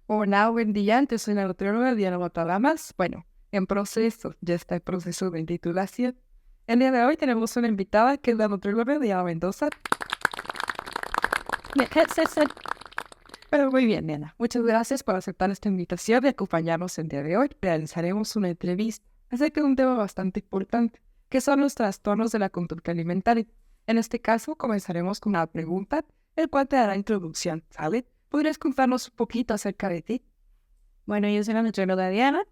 Hola, buen día. Yo soy la nutrióloga Diana Matadamas. Bueno, ya está en proceso de titulación. El día de hoy tenemos una invitada que es la nutrióloga Diana Mendoza. Pero muy bien, Diana. Muchas gracias por aceptar esta invitación y acompañarnos el día de hoy. Realizaremos una entrevista acerca de un tema bastante importante, que son los trastornos de la conducta alimentaria. En este caso, comenzaremos con una pregunta, el cual te dará introducción, ¿sale? ¿Podrías contarnos un poquito acerca de ti? Bueno, yo soy la nutrióloga Diana,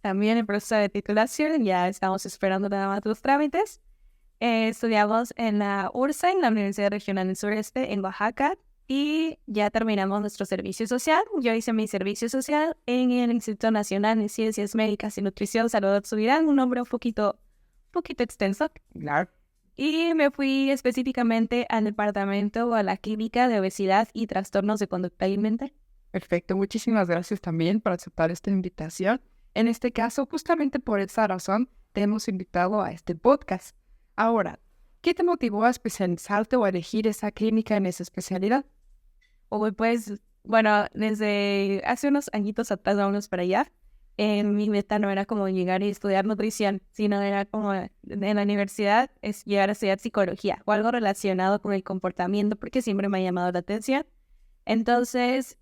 también en proceso de titulación, ya estamos esperando nada más los trámites. Estudiamos en la URSA, en la Universidad Regional del Sureste, en Oaxaca, y ya terminamos nuestro servicio social. Yo hice mi servicio social en el Instituto Nacional de Ciencias Médicas y Nutrición Salvador Subirán, un nombre un poquito extenso. Claro. Y me fui específicamente al departamento o a la clínica de obesidad y trastornos de conducta alimentaria. Perfecto, muchísimas gracias también por aceptar esta invitación. En este caso, justamente por esa razón, te hemos invitado a este podcast. Ahora, ¿qué te motivó a especializarte o a elegir esa clínica en esa especialidad? Pues, bueno, desde hace unos añitos atrás, vámonos para allá, mi meta no era como llegar y estudiar nutrición, sino era como en la universidad es llegar a estudiar psicología o algo relacionado con el comportamiento, porque siempre me ha llamado la atención. Entonces,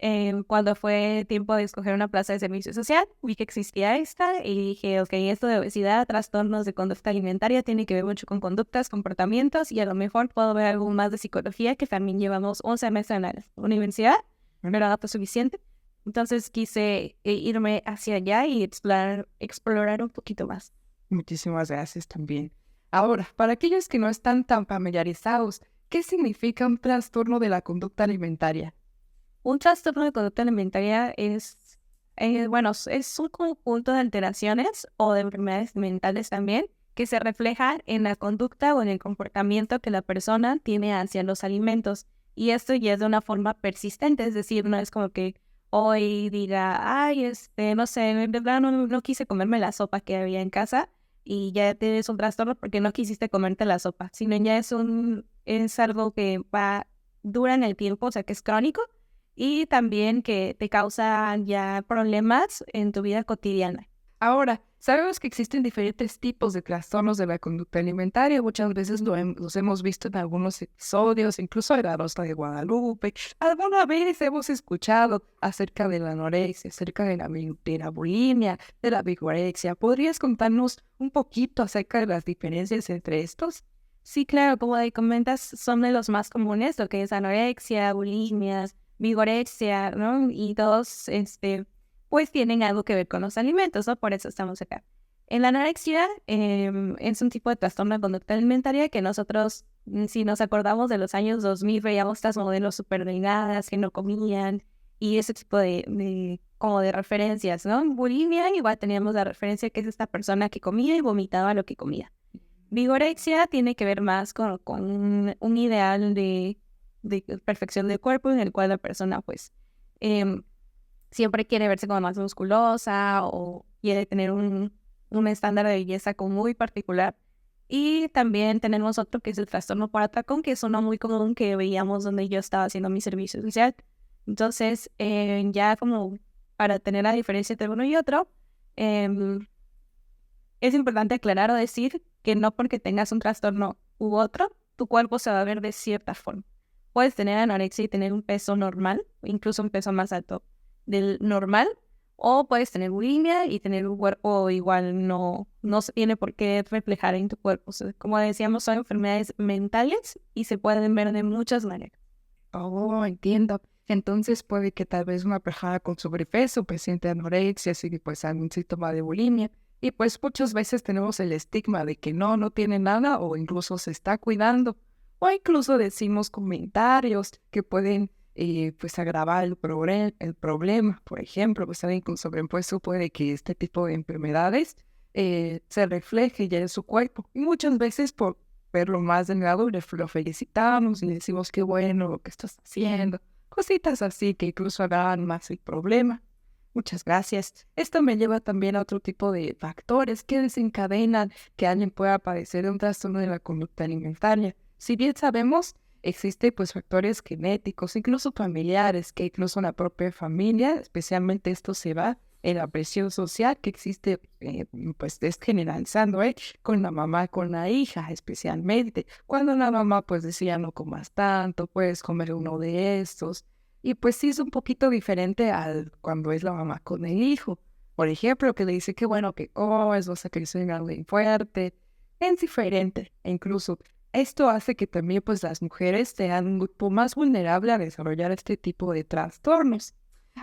cuando fue tiempo de escoger una plaza de servicio social, vi que existía esta y dije, ok, esto de obesidad, trastornos de conducta alimentaria, tiene que ver mucho con conductas, comportamientos y a lo mejor puedo ver algo más de psicología, que también llevamos un semestre en la universidad, pero no fue suficiente. Entonces quise irme hacia allá y explorar un poquito más. Muchísimas gracias también. Ahora, para aquellos que no están tan familiarizados, ¿qué significa un trastorno de la conducta alimentaria? Un trastorno de conducta alimentaria bueno, es un conjunto de alteraciones o de enfermedades mentales también que se reflejan en la conducta o en el comportamiento que la persona tiene hacia los alimentos. Y esto ya es de una forma persistente, es decir, no es como que hoy diga, ay, no sé, de verdad no quise comerme la sopa que había en casa y ya tienes un trastorno porque no quisiste comerte la sopa, sino ya es algo que dura en el tiempo, o sea, que es crónico y también que te causa ya problemas en tu vida cotidiana. Ahora, sabemos que existen diferentes tipos de trastornos de la conducta alimentaria. Muchas veces los hemos visto en algunos episodios, incluso en la Rosa de Guadalupe. Alguna vez hemos escuchado acerca de la anorexia, acerca de la bulimia, de la vigorexia. ¿Podrías contarnos un poquito acerca de las diferencias entre estos? Sí, claro, como ahí comentas, son de los más comunes, lo que es anorexia, bulimias, vigorexia, ¿no? Y todos, pues tienen algo que ver con los alimentos, ¿no? Por eso estamos acá. En la anorexia es un tipo de trastorno de conducta alimentaria que nosotros, si nos acordamos de los años 2000, veíamos estas modelos súper delgadas que no comían y ese tipo como de referencias, ¿no? Bulimia, igual teníamos la referencia que es esta persona que comía y vomitaba lo que comía. Vigorexia tiene que ver más con un ideal de perfección del cuerpo en el cual la persona pues siempre quiere verse como más musculosa o quiere tener un estándar de belleza como muy particular. Y también tenemos otro que es el trastorno por atracón, que es uno muy común que veíamos donde yo estaba haciendo mi servicio social. Entonces, ya como para tener la diferencia entre uno y otro, em, es importante aclarar o decir que no porque tengas un trastorno u otro, tu cuerpo se va a ver de cierta forma. Puedes tener anorexia y tener un peso normal, incluso un peso más alto del normal, o puedes tener bulimia y tener un cuerpo igual no se tiene por qué reflejar en tu cuerpo. O sea, como decíamos, son enfermedades mentales y se pueden ver de muchas maneras. Oh, entiendo. Entonces puede que tal vez una persona con sobrepeso presente anorexia, así que pues algún síntoma de bulimia. Y pues muchas veces tenemos el estigma de que no tiene nada o incluso se está cuidando. O incluso decimos comentarios que pueden pues agravar el problema. Por ejemplo, pues alguien con sobrepeso puede que este tipo de enfermedades se refleje ya en su cuerpo. Y muchas veces por verlo más delgado y lo felicitamos y le decimos qué bueno lo que estás haciendo. Cositas así que incluso agravan más el problema. Muchas gracias. Esto me lleva también a otro tipo de factores que desencadenan que alguien pueda padecer de un trastorno de la conducta alimentaria. Si bien sabemos Existen pues factores genéticos, incluso familiares, que incluso en la propia familia, especialmente esto se va en la presión social que existe, pues es generalizando, con la mamá, con la hija, especialmente. Cuando la mamá pues decía no comas tanto, puedes comer uno de estos. Y pues sí es un poquito diferente al cuando es la mamá con el hijo. Por ejemplo, que le dice que bueno, que comes, vas a crecer grande y fuerte. Es diferente. E incluso esto hace que también pues las mujeres sean un grupo más vulnerable a desarrollar este tipo de trastornos.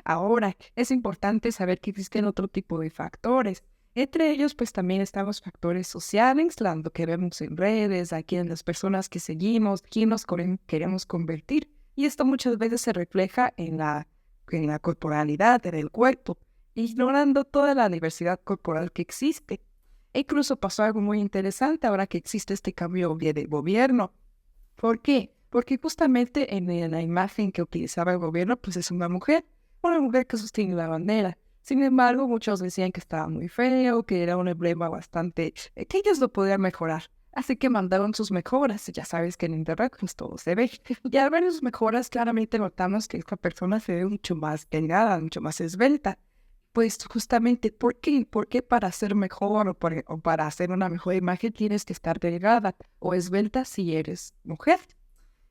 Ahora, es importante saber que existen otro tipo de factores. Entre ellos, pues también están los factores sociales, lo que vemos en redes, aquí en las personas que seguimos, quién nos queremos convertir. Y esto muchas veces se refleja en la corporalidad, en el cuerpo, ignorando toda la diversidad corporal que existe. E incluso pasó algo muy interesante ahora que existe este cambio de gobierno. ¿Por qué? Porque justamente en la imagen que utilizaba el gobierno, pues es una mujer que sostiene la bandera. Sin embargo, muchos decían que estaba muy feo, que era un emblema bastante, que ellos lo podían mejorar. Así que mandaron sus mejoras. Ya sabes que en internet pues todo se ve. Y al ver sus mejoras, claramente notamos que esta persona se ve mucho más delgada, mucho más esbelta. Pues justamente, ¿por qué? Porque para ser mejor o para hacer una mejor imagen tienes que estar delgada o esbelta si eres mujer.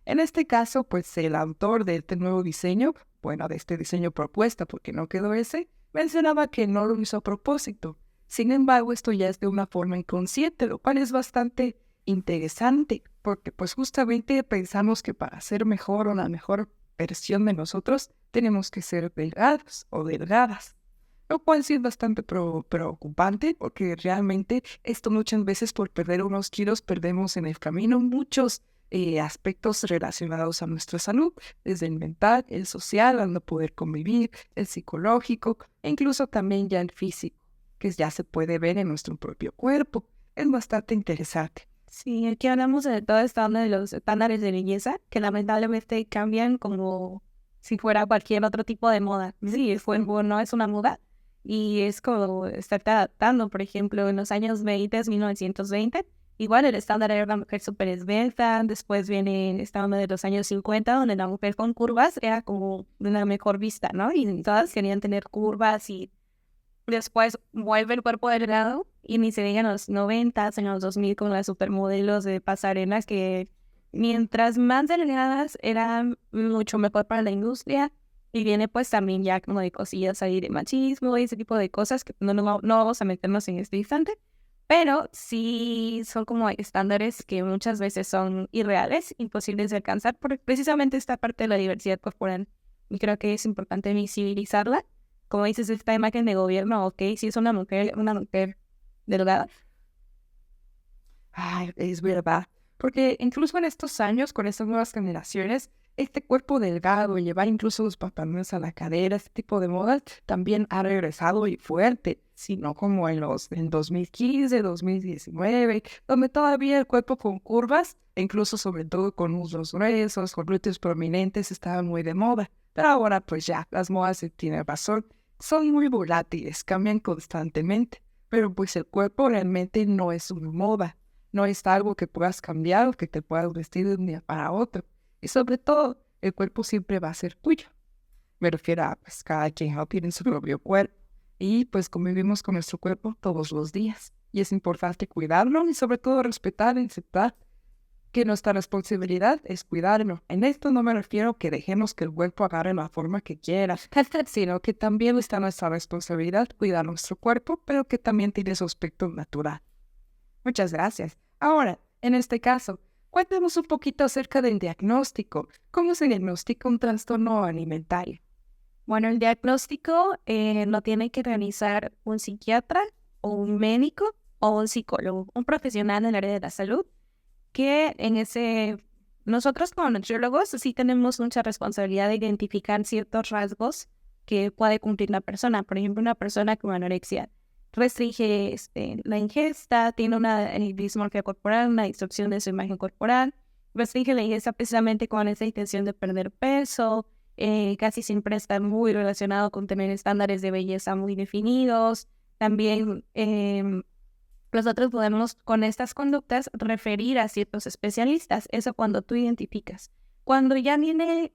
En este caso, pues el autor de este nuevo diseño, bueno, de este diseño propuesta, porque no quedó ese, mencionaba que no lo hizo a propósito. Sin embargo, esto ya es de una forma inconsciente, lo cual es bastante interesante, porque pues justamente pensamos que para ser mejor o la mejor versión de nosotros, tenemos que ser delgados o delgadas. Lo cual sí es bastante preocupante porque realmente esto muchas veces por perder unos kilos perdemos en el camino muchos aspectos relacionados a nuestra salud, desde el mental, el social, al no poder convivir, el psicológico e incluso también ya el físico, que ya se puede ver en nuestro propio cuerpo. Es bastante interesante. Sí, aquí hablamos de todo esto de los estándares de belleza, que lamentablemente cambian como si fuera cualquier otro tipo de moda. Sí, no es una moda y es como estarte adaptando. Por ejemplo, en los años 20, 1920, igual el estándar era una mujer súper esbelta. Después viene esta onda de los años 50, donde la mujer con curvas era como de una mejor vista, ¿no? Y todas querían tener curvas y después vuelve el cuerpo delgado y ni se diga en los 90, en los 2000 con las supermodelos de pasarelas que mientras más delgadas eran mucho mejor para la industria. Y viene pues también ya como de cosillas ahí de machismo y ese tipo de cosas que no vamos a meternos en este instante. Pero sí son como estándares que muchas veces son irreales, imposibles de alcanzar por precisamente esta parte de la diversidad corporal. Y creo que es importante visibilizarla. Como dices, esta imagen de gobierno, ok, si es una mujer delgada. Ay, es verdad. Porque incluso en estos años, con estas nuevas generaciones, este cuerpo delgado, llevar incluso los pantalones a la cadera, este tipo de modas, también ha regresado y fuerte, sino como en 2015, 2019, donde todavía el cuerpo con curvas, e incluso sobre todo con muslos gruesos, con glúteos prominentes, estaban muy de moda. Pero ahora pues ya, las modas, tiene razón, son muy volátiles, cambian constantemente. Pero pues el cuerpo realmente no es una moda. No es algo que puedas cambiar o que te puedas vestir de un día para otro. Y sobre todo, el cuerpo siempre va a ser tuyo. Me refiero a, pues, cada quien tiene su propio cuerpo. Y pues convivimos con nuestro cuerpo todos los días. Y es importante cuidarlo y sobre todo respetar y aceptar que nuestra responsabilidad es cuidarlo. En esto no me refiero a que dejemos que el cuerpo agarre la forma que quiera, sino que también está nuestra responsabilidad cuidar nuestro cuerpo, pero que también tiene su aspecto natural. Muchas gracias. Ahora, en este caso, cuéntanos un poquito acerca del diagnóstico. ¿Cómo se diagnostica un trastorno alimentario? Bueno, el diagnóstico lo tiene que realizar un psiquiatra o un médico o un psicólogo, un profesional en el área de la salud, que nosotros como nutriólogos sí tenemos mucha responsabilidad de identificar ciertos rasgos que puede cumplir la persona. Por ejemplo, una persona con anorexia restringe la ingesta, tiene una dismorfia corporal, una distorsión de su imagen corporal, restringe la ingesta precisamente con esa intención de perder peso, casi siempre está muy relacionado con tener estándares de belleza muy definidos. También nosotros podemos con estas conductas referir a ciertos especialistas. Eso cuando tú identificas. Cuando ya viene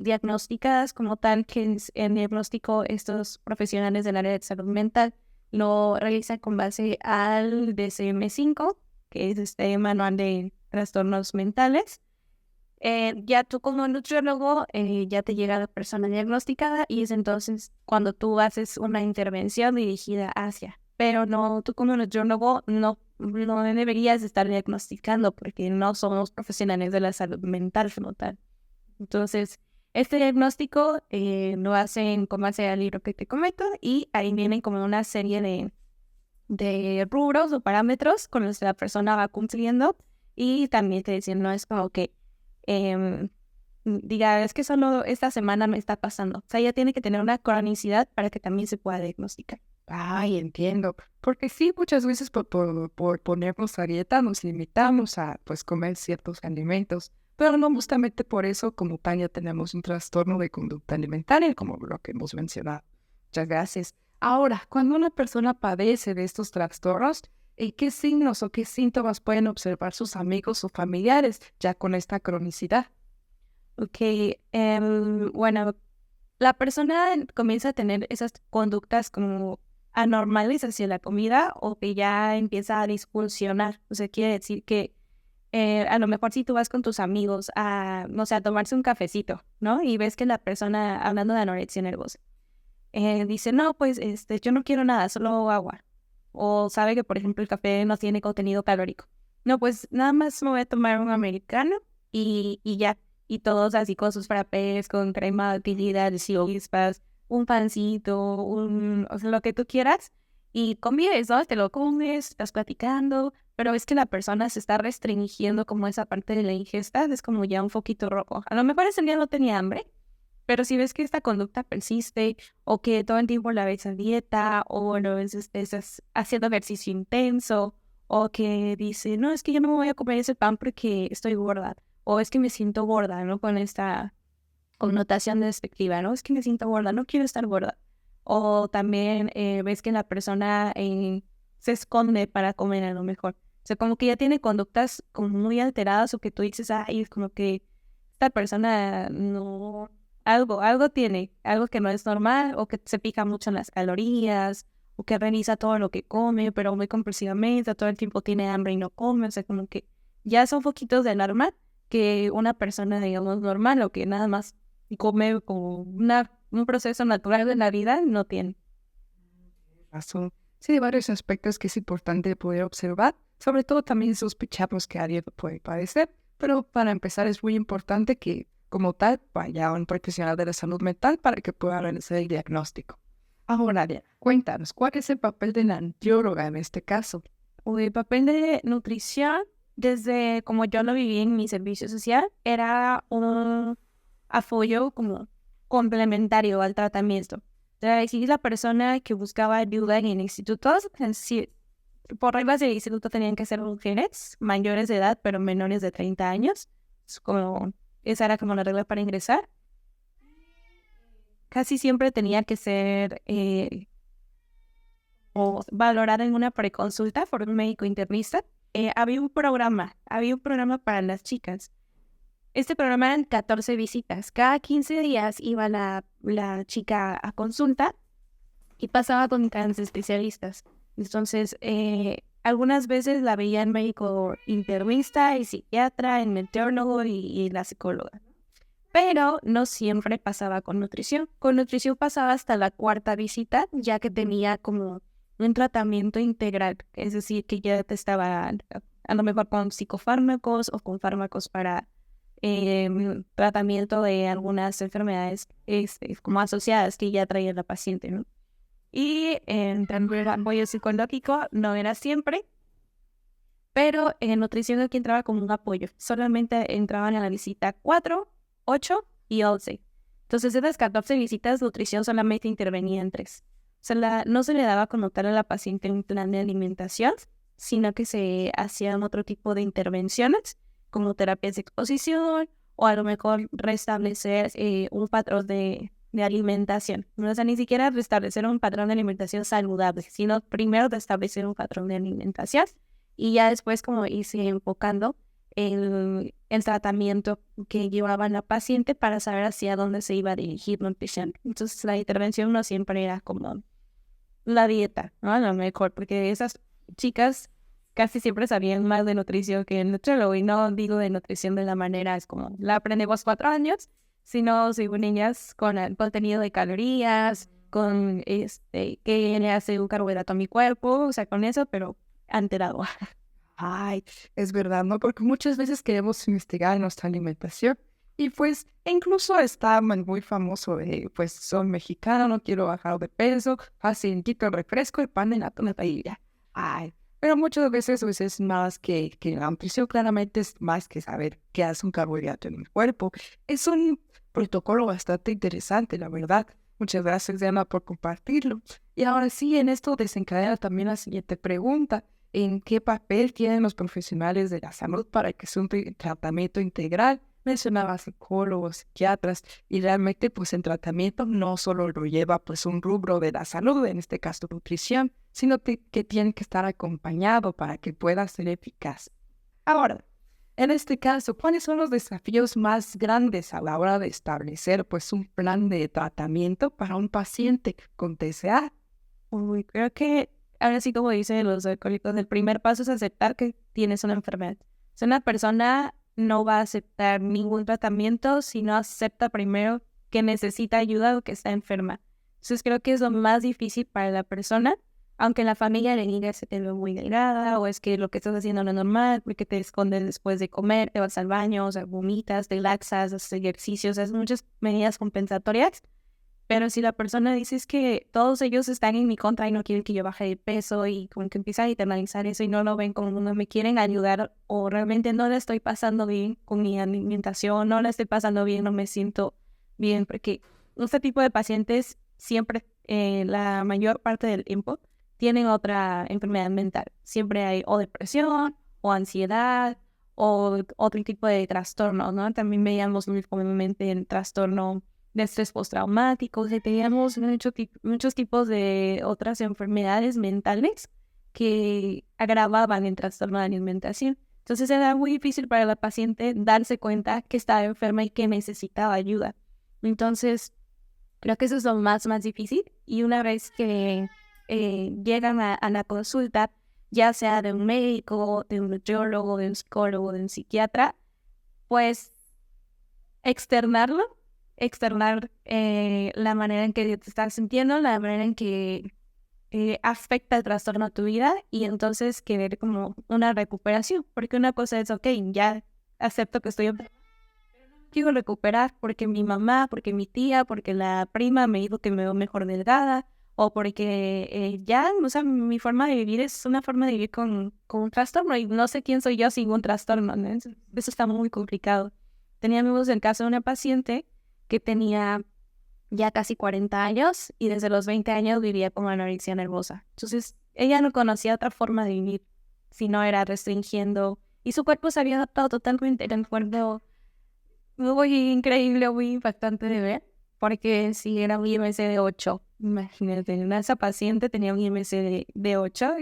diagnosticadas como tal, que es el diagnóstico, estos profesionales del área de salud mental lo realizan con base al DSM-5, que es este manual de trastornos mentales. Ya tú como nutriólogo ya te llega la persona diagnosticada y es entonces cuando tú haces una intervención dirigida hacia. Pero no, tú como nutriólogo no deberías estar diagnosticando porque no somos profesionales de la salud mental como tal. Entonces, este diagnóstico lo hacen con base al libro que te comento y ahí vienen como una serie de rubros o parámetros con los que la persona va cumpliendo y también te dicen, no es como que diga, es que solo esta semana me está pasando. O sea, ya tiene que tener una cronicidad para que también se pueda diagnosticar. Ay, entiendo. Porque sí, muchas veces por ponernos a dieta nos limitamos a pues comer ciertos alimentos, pero no justamente por eso como tal ya tenemos un trastorno de conducta alimentaria, como lo que hemos mencionado. Muchas gracias. Ahora, cuando una persona padece de estos trastornos, ¿qué signos o qué síntomas pueden observar sus amigos o familiares ya con esta cronicidad? Ok, bueno, la persona comienza a tener esas conductas como anormales hacia la comida o que ya empieza a disfuncionar. O sea, quiere decir que a lo mejor si tú vas con tus amigos a, no sé, a tomarse un cafecito, ¿no? Y ves que la persona, hablando de anorexia nervosa, dice, no, pues yo no quiero nada, solo agua. O sabe que, por ejemplo, el café no tiene contenido calórico. No, pues nada más me voy a tomar un americano y ya. Y todos así con sus frappés, con crema de utilidad, chispas, un pancito, o sea, lo que tú quieras. Y convives, ¿no? Te lo comes, estás platicando, pero es que la persona se está restringiendo como esa parte de la ingesta, es como ya un foquito rojo. A lo mejor ese día no tenía hambre, pero si ves que esta conducta persiste o que todo el tiempo la ves a dieta o lo ves estás haciendo ejercicio intenso o que dice, no, es que yo no me voy a comer ese pan porque estoy gorda o es que me siento gorda, ¿no? Con esta connotación despectiva, ¿no? Es que me siento gorda, no quiero estar gorda. O también ves que la persona se esconde para comer a lo mejor. O sea, como que ya tiene conductas como muy alteradas o que tú dices, ay, es como que esta persona no... Algo tiene, algo que no es normal, o que se fija mucho en las calorías, o que revisa todo lo que come, pero muy compulsivamente, todo el tiempo tiene hambre y no come, o sea, como que ya son foquitos de alarma que una persona, digamos, normal, o que nada más come como un proceso natural de la vida, no tiene. Razón. Sí, hay varios aspectos que es importante poder observar. Sobre todo también sospechamos que alguien puede padecer, pero para empezar es muy importante que como tal vaya a un profesional de la salud mental para que pueda realizar el diagnóstico. Ahora, Nadia, cuéntanos, ¿cuál es el papel de la nutrióloga en este caso? El papel de nutrición, desde como yo lo viví en mi servicio social, era un apoyo como complementario al tratamiento. O sea, si la persona que buscaba ayuda en el instituto, si, por reglas del instituto tenían que ser mujeres mayores de edad, pero menores de 30 años. Es como, esa era como la regla para ingresar. Casi siempre tenía que ser o valorada en una preconsulta por un médico internista. Había un programa para las chicas. Este programa eran 14 visitas. Cada 15 días iba la chica a consulta y pasaba con grandes especialistas. Entonces, algunas veces la veía el médico internista, el psiquiatra, el meteorólogo y la psicóloga. Pero no siempre pasaba con nutrición. Con nutrición pasaba hasta la cuarta visita, ya que tenía como un tratamiento integral. Es decir, que ya te estaba a lo mejor con psicofármacos o con fármacos para tratamiento de algunas enfermedades como asociadas que ya traía la paciente, ¿no? Y también el apoyo psicológico no era siempre, pero en nutrición aquí entraba como un apoyo. Solamente entraban a la visita 4, 8 y 11. Entonces, de esas 14 visitas, nutrición solamente intervenía en 3. O sea, no se le daba como tal a la paciente un plan de alimentación, sino que se hacían otro tipo de intervenciones, como terapias de exposición, o a lo mejor restablecer un patrón de de alimentación. O sea, ni siquiera de establecer un patrón de alimentación saludable, sino primero de establecer un patrón de alimentación y ya después como irse enfocando en el tratamiento que llevaba la paciente para saber hacia dónde se iba a dirigir nutrición. Entonces la intervención no siempre era como la dieta, ¿no? A lo mejor, porque esas chicas casi siempre sabían más de nutrición que el nutriólogo, y no digo de nutrición de la manera, es como, la aprendemos 4 años, sino según ellas con el contenido de calorías, con qué le hace un carbohidrato a mi cuerpo, o sea, con eso, pero alterado. Ay, es verdad, ¿no? Porque muchas veces queremos investigar nuestra alimentación y pues incluso está muy famoso de, pues soy mexicano, no quiero bajar de peso, fácil, quito el refresco, el pan en la paella. Ay, pero muchas veces pues, es más que la nutrición, claramente es más que saber qué hace un carbohidrato en el cuerpo. Es un protocolo bastante interesante, la verdad. Muchas gracias, Diana, por compartirlo. Y ahora sí, en esto desencadena también la siguiente pregunta. ¿En qué papel tienen los profesionales de la salud para que sea un tratamiento integral? Mencionaba psicólogos, psiquiatras, y realmente pues el tratamiento no solo lo lleva pues un rubro de la salud, en este caso nutrición, sino que tiene que estar acompañado para que pueda ser eficaz. Ahora, en este caso, ¿cuáles son los desafíos más grandes a la hora de establecer pues un plan de tratamiento para un paciente con TCA? Uy, creo que ahora sí, como dicen los alcohólicos, el primer paso es aceptar que tienes una enfermedad. Si una persona no va a aceptar ningún tratamiento si no acepta primero que necesita ayuda o que está enferma. Entonces creo que es lo más difícil para la persona, aunque la familia le diga se te ve muy delgada o es que lo que estás haciendo no es normal, porque te escondes después de comer, te vas al baño, o sea, vomitas, te laxas, haces ejercicios, haces muchas medidas compensatorias. Pero si la persona dice es que todos ellos están en mi contra y no quieren que yo baje de peso y como que empieza a internalizar eso y no lo ven como no me quieren ayudar o realmente no la estoy pasando bien con mi alimentación, no la estoy pasando bien, no me siento bien, porque este tipo de pacientes siempre, la mayor parte del tiempo, tienen otra enfermedad mental. Siempre hay o depresión o ansiedad o otro tipo de trastorno, ¿no? También veíamos muy comúnmente el trastorno de estrés postraumático, teníamos muchos tipos de otras enfermedades mentales que agravaban el trastorno de alimentación. Entonces era muy difícil para la paciente darse cuenta que estaba enferma y que necesitaba ayuda. Entonces, creo que eso es lo más difícil. Y una vez que llegan a la consulta, ya sea de un médico, de un nutriólogo, de un psicólogo, de un psiquiatra, pues externar la manera en que te estás sintiendo, la manera en que afecta el trastorno a tu vida y entonces querer como una recuperación, porque una cosa es, ok, ya acepto que estoy enferma, quiero recuperar porque mi mamá, porque mi tía, porque la prima me dijo que me veo mejor delgada, o porque ya, o sea, mi forma de vivir es una forma de vivir con un trastorno y no sé quién soy yo sin un trastorno, ¿no? Eso está muy complicado. Teníamos el caso de una paciente que tenía ya casi 40 años y desde los 20 años vivía con anorexia nervosa. Entonces, ella no conocía otra forma de vivir si no era restringiendo y su cuerpo se había adaptado totalmente. Era un cuerpo muy increíble, muy impactante de ver, porque si era un IMC de 8, imagínate, esa paciente tenía un IMC de 8,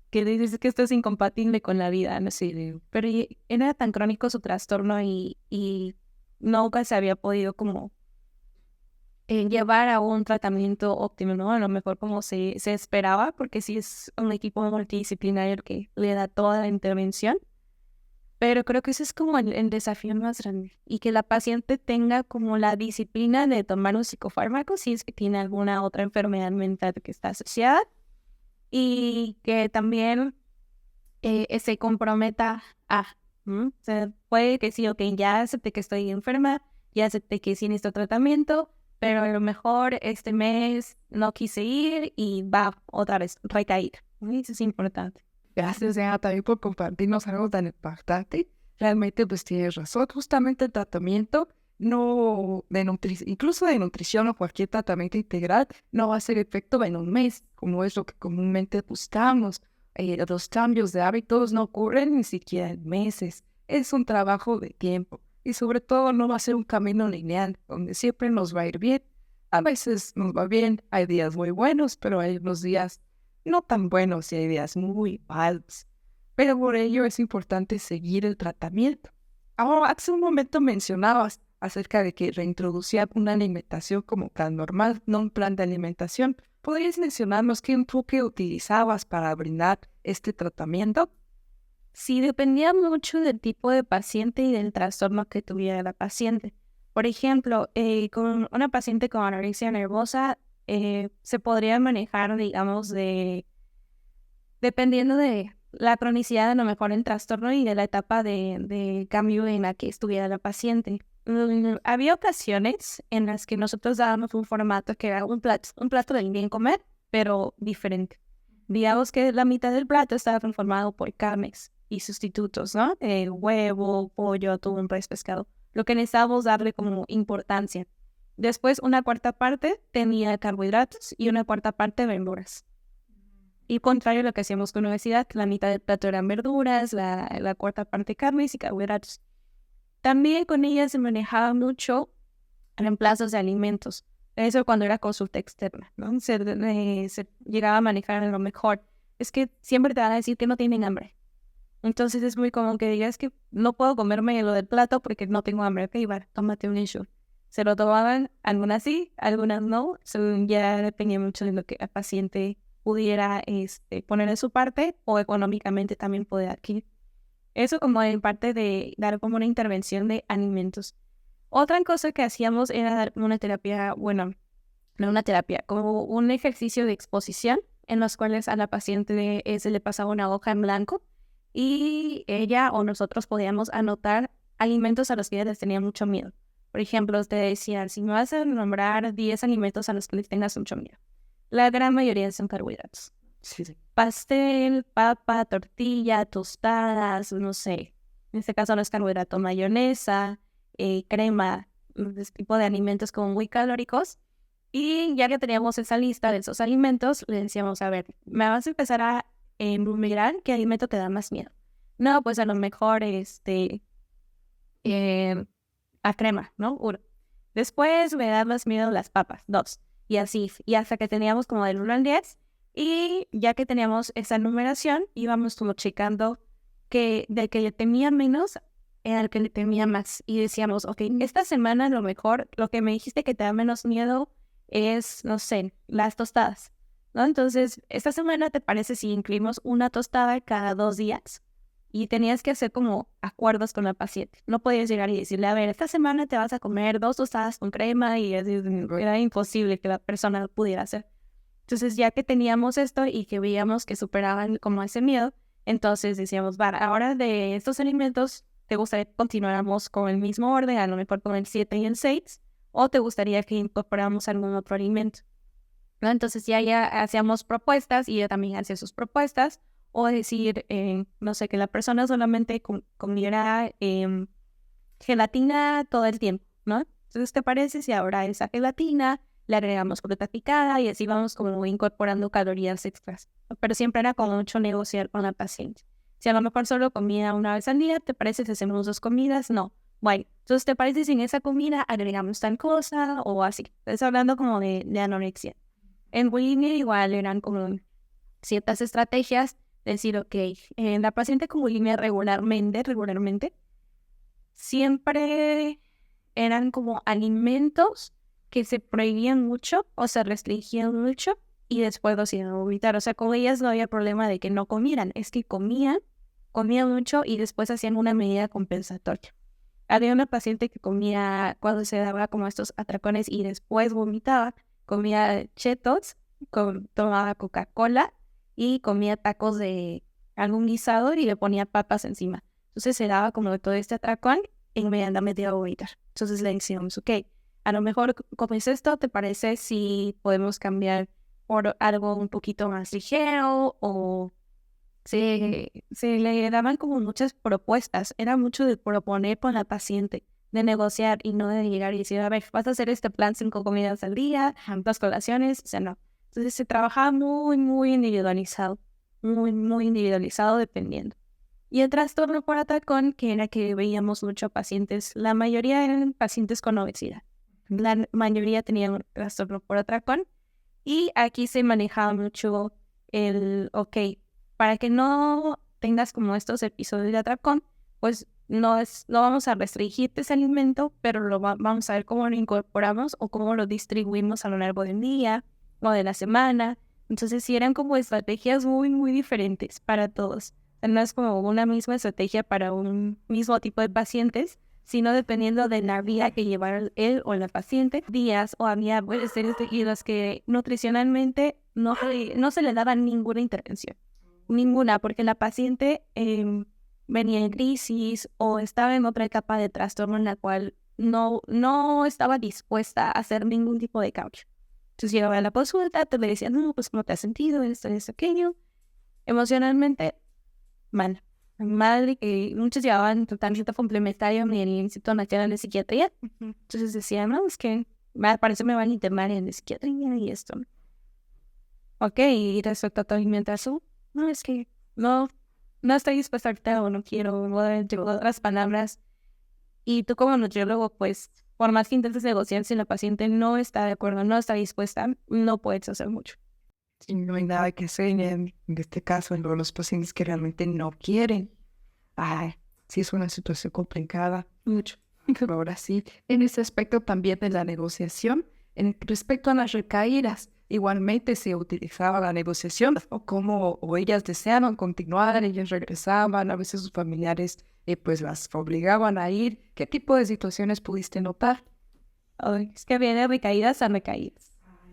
que dices que esto es incompatible con la vida, no sé, pero era tan crónico su trastorno y nunca se había podido como llevar a un tratamiento óptimo, ¿no? A lo mejor como se esperaba, porque sí es un equipo multidisciplinario el que le da toda la intervención, pero creo que ese es como el desafío más grande, y que la paciente tenga como la disciplina de tomar un psicofármaco si es que tiene alguna otra enfermedad mental que está asociada, y que también se comprometa o sea, puede que sí, ok, ya acepté que estoy enferma, ya acepté que sí necesito tratamiento, pero a lo mejor este mes no quise ir y va otra vez, recaída. Eso es importante. Gracias, Diana, también por compartirnos algo tan impactante. Realmente, pues tienes razón. Justamente el tratamiento no de incluso de nutrición o cualquier tratamiento integral, no va a hacer efecto en un mes, como es lo que comúnmente buscamos. Los cambios de hábitos no ocurren ni siquiera en meses. Es un trabajo de tiempo y sobre todo no va a ser un camino lineal donde siempre nos va a ir bien. A veces nos va bien, hay días muy buenos, pero hay unos días no tan buenos y hay días muy malos. Pero por ello es importante seguir el tratamiento. Ahora, hace un momento mencionabas acerca de que reintroducir una alimentación como plan normal, no un plan de alimentación. ¿Podrías mencionarnos qué enfoque utilizabas para brindar este tratamiento? Sí, dependía mucho del tipo de paciente y del trastorno que tuviera la paciente. Por ejemplo, con una paciente con anorexia nervosa, se podría manejar, digamos, dependiendo de la cronicidad, a lo mejor el trastorno y de la etapa de cambio en la que estuviera la paciente. Había ocasiones en las que nosotros dábamos un formato que era un plato del bien comer, pero diferente. Digamos que la mitad del plato estaba conformado por carnes y sustitutos, ¿no? Huevo, pollo, atún, res, pescado. Lo que necesitábamos darle como importancia. Después, una cuarta parte tenía carbohidratos y una cuarta parte verduras. Y contrario a lo que hacíamos con obesidad, la mitad del plato eran verduras, la cuarta parte carnes y carbohidratos. También con ella se manejaba mucho reemplazos de alimentos. Eso cuando era consulta externa, ¿no? Se llegaba a manejar a lo mejor. Es que siempre te van a decir que no tienen hambre. Entonces es muy común que digas que no puedo comerme lo del plato porque no tengo hambre. Ok, vale, tómate un ensure. Se lo tomaban, algunas sí, algunas no. Ya dependía mucho de lo que el paciente pudiera poner de su parte o económicamente también poder adquirir. Eso como en parte de dar como una intervención de alimentos. Otra cosa que hacíamos era dar una terapia, bueno, no una terapia, como un ejercicio de exposición en los cuales a la paciente se le pasaba una hoja en blanco y ella o nosotros podíamos anotar alimentos a los que ella les tenía mucho miedo. Por ejemplo, te decían, si me vas a nombrar 10 alimentos a los que les tengas mucho miedo. La gran mayoría son carbohidratos. Sí. Pastel, papa, tortilla, tostadas, no sé. En este caso no es carbohidrato, mayonesa, crema, ese tipo de alimentos como muy calóricos. Y ya que teníamos esa lista de esos alimentos, le decíamos, a ver, me vas a empezar a enumerar qué alimento te da más miedo. No, pues a lo mejor a crema, ¿no? 1. Después me da más miedo las papas, 2. Y así, y hasta que teníamos como del 1 al 10. Y ya que teníamos esa numeración, íbamos como checando que del que le temía menos era el que le temía más. Y decíamos, ok, esta semana a lo mejor lo que me dijiste que te da menos miedo es, no sé, las tostadas, ¿no? Entonces, esta semana, ¿te parece si incluimos una tostada cada 2 días? Y tenías que hacer como acuerdos con la paciente. No podías llegar y decirle, a ver, esta semana te vas a comer 2 tostadas con crema y así, era imposible que la persona lo pudiera hacer. Entonces, ya que teníamos esto y que veíamos que superaban como ese miedo, entonces decíamos, vale, ahora de estos alimentos, ¿te gustaría que continuáramos con el mismo orden, a lo mejor con el 7 y el 6? ¿O te gustaría que incorporáramos algún otro alimento? ¿No? Entonces ya hacíamos propuestas y ella también hacía sus propuestas. O decir, no sé, que la persona solamente comiera gelatina todo el tiempo, ¿no? Entonces, ¿te parece si ahora esa gelatina le agregamos fruta picada y así vamos como incorporando calorías extras? Pero siempre era como mucho negociar con la paciente. Si a lo mejor solo comía una vez al día, ¿te parece si hacemos 2 comidas? No. Bueno, entonces, ¿te parece si en esa comida agregamos tal cosa o así? Estás hablando como de anorexia. En bulimia igual eran como ciertas estrategias, decir, ok, la paciente con bulimia regularmente, siempre eran como alimentos que se prohibían mucho o se restringían mucho y después los iban a vomitar. O sea, con ellas no había problema de que no comieran, es que comían mucho y después hacían una medida compensatoria. Había una paciente que comía, cuando se daba como estos atracones y después vomitaba, comía chetos, tomaba Coca-Cola y comía tacos de algún guisado y le ponía papas encima. Entonces se daba como todo este atracón y inmediatamente iba a vomitar. Entonces le decíamos, ok, a lo mejor comes esto, ¿te parece si podemos cambiar por algo un poquito más ligero? O se le daban como muchas propuestas. Era mucho de proponer con la paciente, de negociar y no de llegar y decir, a ver, vas a hacer este plan 5 comidas al día, 2 colaciones, o sea, no. Entonces se trabajaba muy individualizado, muy individualizado dependiendo. Y el trastorno por atracón, que era que veíamos mucho pacientes, la mayoría eran pacientes con obesidad. la mayoría tenían trastorno por atracón. Y aquí se manejaba mucho ok, para que no tengas como estos episodios de atracón, pues no vamos a restringirte ese alimento, pero vamos a ver cómo lo incorporamos o cómo lo distribuimos a lo largo del día o de la semana. Entonces sí eran como estrategias muy, muy diferentes para todos. O sea, no es como una misma estrategia para un mismo tipo de pacientes, sino dependiendo de la vía que llevara él o la paciente, días o había series tejidos que nutricionalmente no se le daba ninguna intervención, ninguna, porque la paciente venía en crisis o estaba en otra etapa de trastorno en la cual no estaba dispuesta a hacer ningún tipo de cambio. Entonces llegaba a la consulta, te le decían, no, pues ¿cómo te has sentido? Esto, aquello. Emocionalmente, mal. Mal, que muchos llevaban tratamiento complementario en el Instituto Nacional de Psiquiatría. Entonces decían, no, es que parece que me van a internar en psiquiatría y esto. Ok, y respecto a tu alimentación, no, es que no estoy dispuesta ahorita o no quiero, o entre otras palabras. Y tú como nutriólogo, pues, por más que intentes negociar, si la paciente no está de acuerdo, no está dispuesta, no puedes hacer mucho. Y no hay nada que hacer en este caso, en los pacientes que realmente no quieren. Ay, sí es una situación complicada. Mucho. Pero ahora sí, en ese aspecto también de la negociación, respecto a las recaídas, igualmente se utilizaba la negociación o como o ellas deseaban continuar, ellas regresaban, a veces sus familiares pues las obligaban a ir. ¿Qué tipo de situaciones pudiste notar? Ay, es que viene recaídas a recaídas.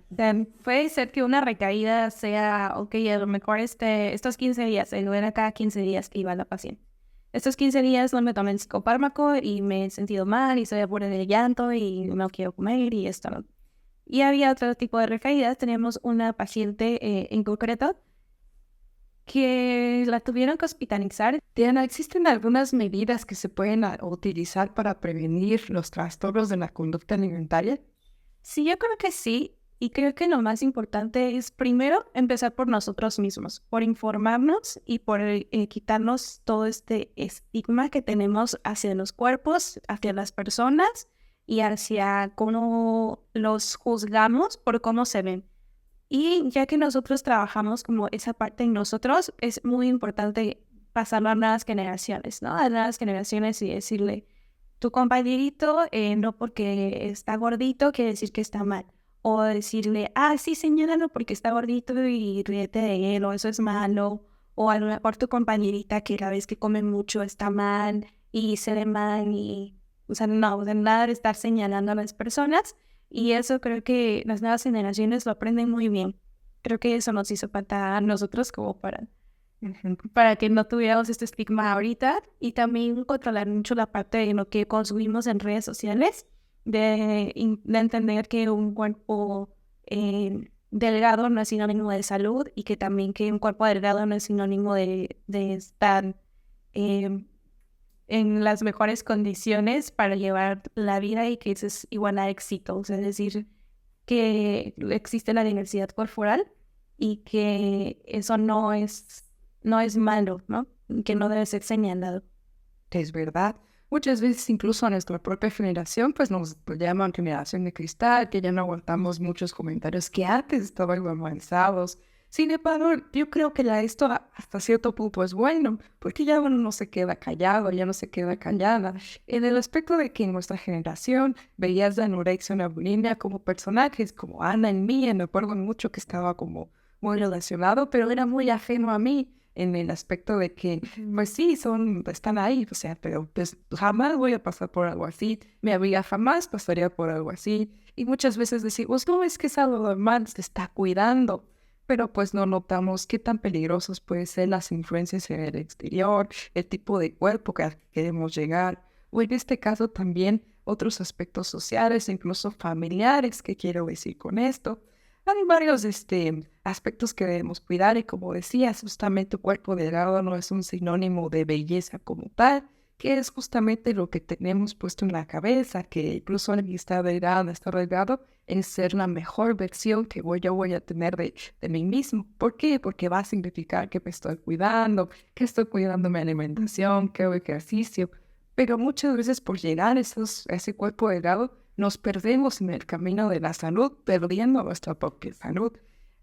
O sea, puede ser que una recaída sea, ok, a lo mejor estos 15 días, no era cada 15 días que iba la paciente. Estos 15 días no me tomé el psicofármaco y me he sentido mal y estoy a borde de llanto y no quiero comer y esto, ¿no? Y había otro tipo de recaídas. Teníamos una paciente en concreto que la tuvieron que hospitalizar. Diana, ¿existen algunas medidas que se pueden utilizar para prevenir los trastornos de la conducta alimentaria? Sí, yo creo que sí. Y creo que lo más importante es primero empezar por nosotros mismos, por informarnos y por quitarnos todo este estigma que tenemos hacia los cuerpos, hacia las personas y hacia cómo los juzgamos por cómo se ven. Y ya que nosotros trabajamos como esa parte en nosotros, es muy importante pasarlo a nuevas generaciones, ¿no? A las nuevas generaciones y decirle, tu compañerito, no porque está gordito quiere decir que está mal. O decirle, sí, señálalo porque está gordito y ríete de él, o eso es malo. O a lo mejor tu compañerita que la vez que come mucho está mal y se ve mal y... O sea, no, de nada de estar señalando a las personas. Y eso creo que las nuevas generaciones lo aprenden muy bien. Creo que eso nos hizo falta a nosotros como para que no tuviéramos este estigma ahorita y también controlar mucho la parte de lo que consumimos en redes sociales, de entender que un cuerpo delgado no es sinónimo de salud y que también que un cuerpo delgado no es sinónimo de estar en las mejores condiciones para llevar la vida y que eso es igual a éxito. O sea, es decir, que existe la diversidad corporal y que eso no es malo, ¿no? Que no debe ser señalado. Es verdad. Muchas veces incluso a nuestra propia generación pues nos llaman generación de cristal, que ya no aguantamos muchos comentarios que antes estaban normalizados. Sin embargo, yo creo que esto hasta cierto punto es bueno, porque ya uno no se queda callado, ya no se queda callada. En el aspecto de que en nuestra generación veías la anorexia o la bulimia como personajes, como Ana en mí, me acuerdo mucho que estaba como muy relacionado, pero era muy ajeno a mí en el aspecto de que, pues sí, están ahí, o sea, pero pues jamás voy a pasar por algo así, mi amiga jamás pasaría por algo así, y muchas veces decimos, no, es que es algo normal, se está cuidando, pero pues no notamos qué tan peligrosos pueden ser las influencias en el exterior, el tipo de cuerpo que queremos llegar, o en este caso también otros aspectos sociales, incluso familiares, ¿qué quiero decir con esto? Hay varios aspectos que debemos cuidar y como decías, justamente tu cuerpo delgado no es un sinónimo de belleza como tal, que es justamente lo que tenemos puesto en la cabeza, que incluso alguien está delgado, en ser la mejor versión que yo voy a tener de mí mismo. ¿Por qué? Porque va a significar que me estoy cuidando, que estoy cuidando mi alimentación, que hago ejercicio. Pero muchas veces por llegar a ese cuerpo delgado, nos perdemos en el camino de la salud, perdiendo nuestra propia salud,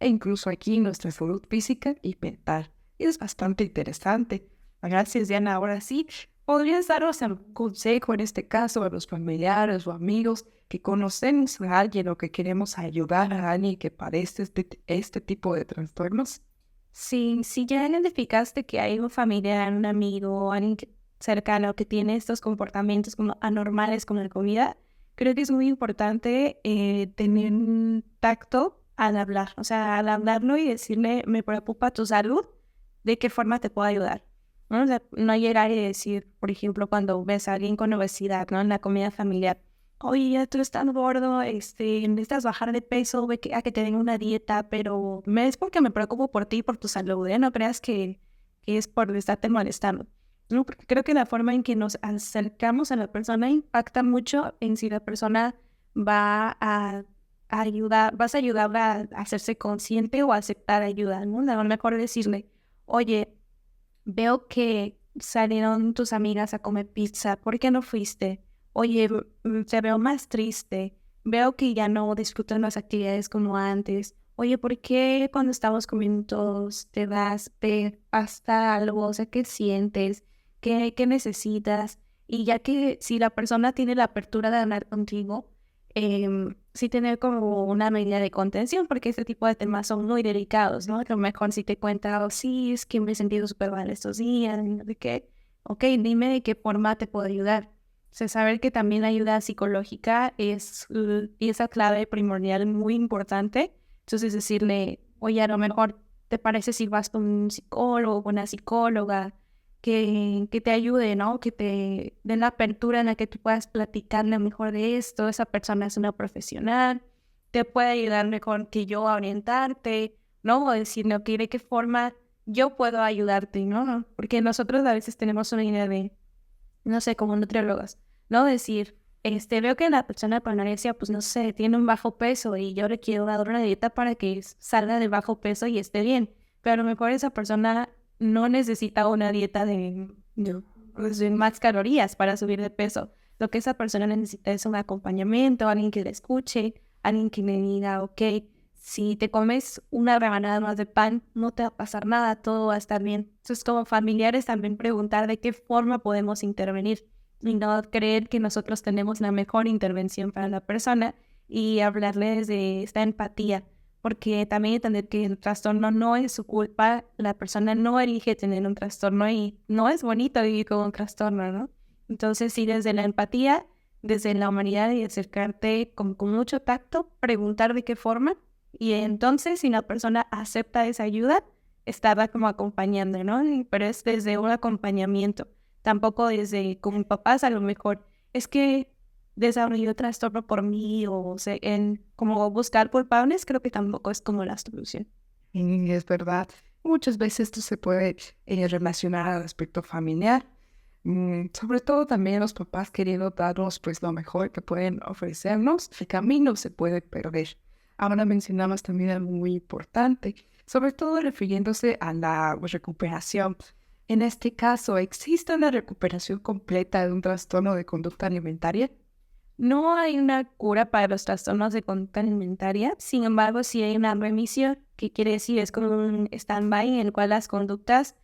e incluso aquí nuestra salud física y mental. Y es bastante interesante. Gracias, Diana. Ahora sí, ¿podrías darnos algún consejo en este caso a los familiares o amigos que conocemos a alguien o que queremos ayudar a alguien que padece este tipo de trastornos? Sí, si ya identificaste que hay un familiar, un amigo, alguien cercano que tiene estos comportamientos como anormales con la comida, creo que es muy importante tener un tacto al hablar, o sea, al hablarlo y decirle, me preocupa tu salud, ¿de qué forma te puedo ayudar? ¿No? O sea, no llegar y decir, por ejemplo, cuando ves a alguien con obesidad, ¿no? En la comida familiar, oye, ya tú estás gordo, necesitas bajar de peso, ve a que te den una dieta, pero es porque me preocupo por ti y por tu salud, ¿eh? No creas que es por estarte molestando, ¿no? Porque creo que la forma en que nos acercamos a la persona impacta mucho en si la persona va a ayudar, vas a ayudarla a hacerse consciente o a aceptar ayuda, ¿no? A lo mejor decirle, oye, veo que salieron tus amigas a comer pizza, ¿por qué no fuiste? Oye, te veo más triste, veo que ya no disfrutan las actividades como antes. Oye, ¿por qué cuando estamos comiendo todos te pasa algo? O sea, ¿qué sientes? ¿Qué necesitas? Y ya que si la persona tiene la apertura de hablar contigo, sí tener como una medida de contención, porque este tipo de temas son muy delicados, ¿no? A lo mejor si te cuenta, oh, sí, es que me he sentido súper mal estos días, y no sé qué. Ok, dime de qué forma te puedo ayudar. O sea, saber que también la ayuda psicológica es pieza clave primordial muy importante. Entonces decirle, oye, a lo mejor te parece si vas con un psicólogo, con una psicóloga, que te ayude, ¿no? Que te den la apertura en la que tú puedas platicarle mejor de esto. Esa persona es una profesional, te puede ayudar mejor que yo a orientarte, ¿no? O decirle, ok, ¿de qué forma yo puedo ayudarte, ¿no? Porque nosotros a veces tenemos una idea de, no sé, como nutriólogas, ¿no? Decir, veo que la persona con anorexia, pues no sé, tiene un bajo peso y yo le quiero dar una dieta para que salga del bajo peso y esté bien. Pero a lo mejor esa persona no necesita una dieta de más calorías para subir de peso. Lo que esa persona necesita es un acompañamiento, alguien que le escuche, alguien que le diga, ok, si te comes una rebanada más de pan, no te va a pasar nada, todo va a estar bien. Entonces, como familiares, también preguntar de qué forma podemos intervenir y no creer que nosotros tenemos la mejor intervención para la persona y hablarle desde esta empatía, porque también entender que el trastorno no es su culpa, la persona no elige tener un trastorno y no es bonito vivir con un trastorno, ¿no? Entonces, sí, desde la empatía, desde la humanidad y acercarte con mucho tacto, preguntar de qué forma. Y entonces, si la persona acepta esa ayuda, estará como acompañando, ¿no? Pero es desde un acompañamiento, tampoco desde con mis papás a lo mejor. Es que desarrolló trastorno por mí o sea, en como buscar culpables, creo que tampoco es como la solución. Y es verdad, muchas veces esto se puede relacionar al aspecto familiar, sobre todo también los papás queriendo darnos pues lo mejor que pueden ofrecernos, el camino se puede perder. Ahora mencionamos también algo muy importante, sobre todo refiriéndose a la recuperación. En este caso, ¿existe una recuperación completa de un trastorno de conducta alimentaria? No hay una cura para los trastornos de conducta alimentaria, sin embargo, sí hay una remisión, que quiere decir es como un stand-by en el cual las conductas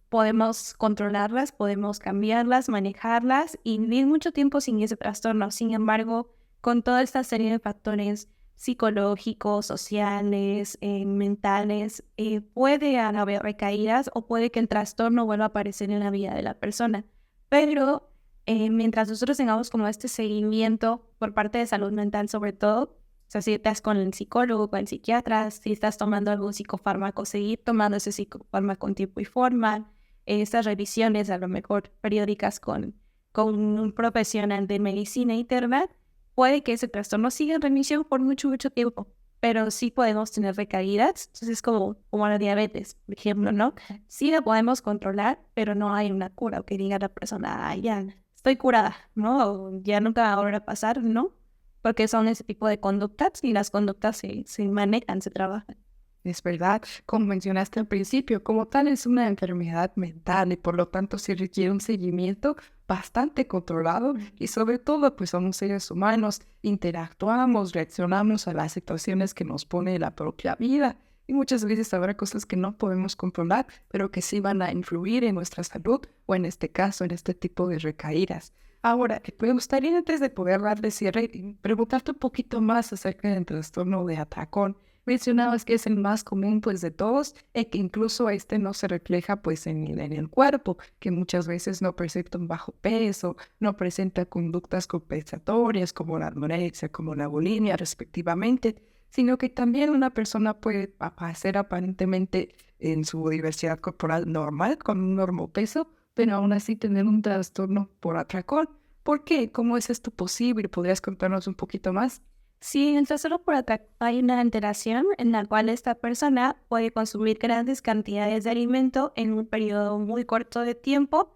podemos controlarlas, podemos cambiarlas, manejarlas y vivir mucho tiempo sin ese trastorno. Sin embargo, con toda esta serie de factores psicológicos, sociales, mentales, puede haber recaídas o puede que el trastorno vuelva a aparecer en la vida de la persona. Pero mientras nosotros tengamos como este seguimiento por parte de salud mental sobre todo, o sea, si estás con el psicólogo, con el psiquiatra, si estás tomando algún psicofármaco, seguir tomando ese psicofármaco en tiempo y forma, estas revisiones a lo mejor periódicas con un profesional de medicina interna, puede que ese trastorno siga en remisión por mucho, mucho tiempo, pero sí podemos tener recaídas. Entonces es como la diabetes, por ejemplo, ¿no? Sí la podemos controlar, pero no hay una cura o que diga la persona, ah, ya estoy curada, ¿no? O ya nunca va a volver a pasar, ¿no? Porque son ese tipo de conductas y las conductas se manejan, se trabajan. Es verdad, como mencionaste al principio, como tal es una enfermedad mental y por lo tanto sí requiere un seguimiento bastante controlado y sobre todo pues somos seres humanos, interactuamos, reaccionamos a las situaciones que nos pone la propia vida y muchas veces habrá cosas que no podemos controlar, pero que sí van a influir en nuestra salud o en este caso, en este tipo de recaídas. Ahora, me gustaría antes de poder darle cierre, preguntarte un poquito más acerca del trastorno de atracón. Mencionabas que es el más común pues de todos y que incluso este no se refleja pues en el cuerpo, que muchas veces no presenta un bajo peso, no presenta conductas compensatorias como la anorexia, como la bulimia respectivamente, sino que también una persona puede aparecer aparentemente en su diversidad corporal normal, con un normopeso, pero aún así tener un trastorno por atracón. ¿Por qué? ¿Cómo es esto posible? ¿Podrías contarnos un poquito más? Sí, entonces solo por atracón hay una alteración en la cual esta persona puede consumir grandes cantidades de alimento en un periodo muy corto de tiempo.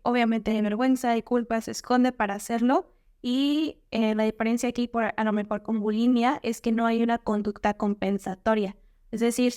Obviamente de vergüenza y culpa se esconde para hacerlo. Y la diferencia aquí, a lo mejor con bulimia, es que no hay una conducta compensatoria. Es decir,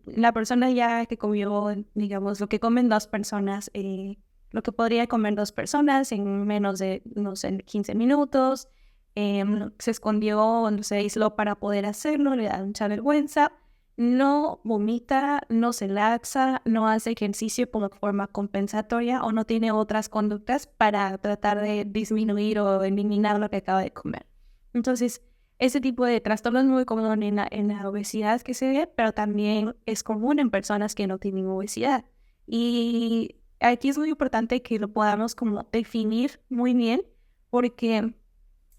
la persona ya que comió, digamos, lo que comen dos personas, lo que podría comer dos personas en menos de, no sé, 15 minutos, se escondió, no se aisló para poder hacerlo, le da mucha vergüenza, no vomita, no se laxa, no hace ejercicio como forma compensatoria o no tiene otras conductas para tratar de disminuir o eliminar lo que acaba de comer. Entonces, ese tipo de trastorno es muy común en la obesidad que se ve, pero también es común en personas que no tienen obesidad. Y aquí es muy importante que lo podamos como definir muy bien, porque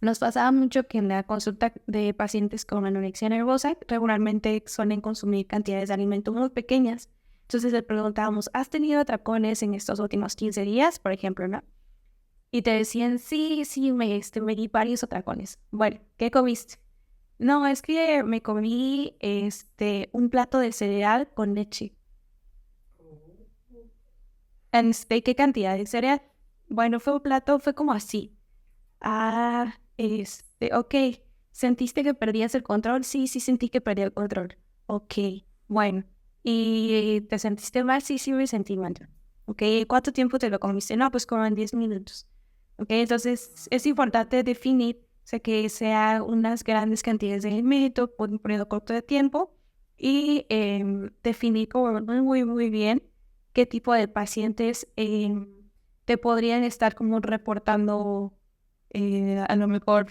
nos pasaba mucho que en la consulta de pacientes con anorexia nervosa regularmente suelen consumir cantidades de alimento muy pequeñas. Entonces le preguntábamos, ¿has tenido atracones en estos últimos 15 días, por ejemplo, no? Y te decían, sí, me di varios atracones. Bueno, ¿qué comiste? No, es que me comí un plato de cereal con leche. ¿Qué cantidad de cereal? Bueno, fue como así. Ah, ok. ¿Sentiste que perdías el control? Sí, sentí que perdí el control. Ok, bueno. ¿Y te sentiste mal? Sí, me sentí mal. Ok, ¿cuánto tiempo te lo comiste? No, pues como en 10 minutos. Ok, entonces es importante definir, o sea, que sea unas grandes cantidades de alimento por un periodo corto de tiempo y definir como muy bien qué tipo de pacientes te podrían estar como reportando a lo mejor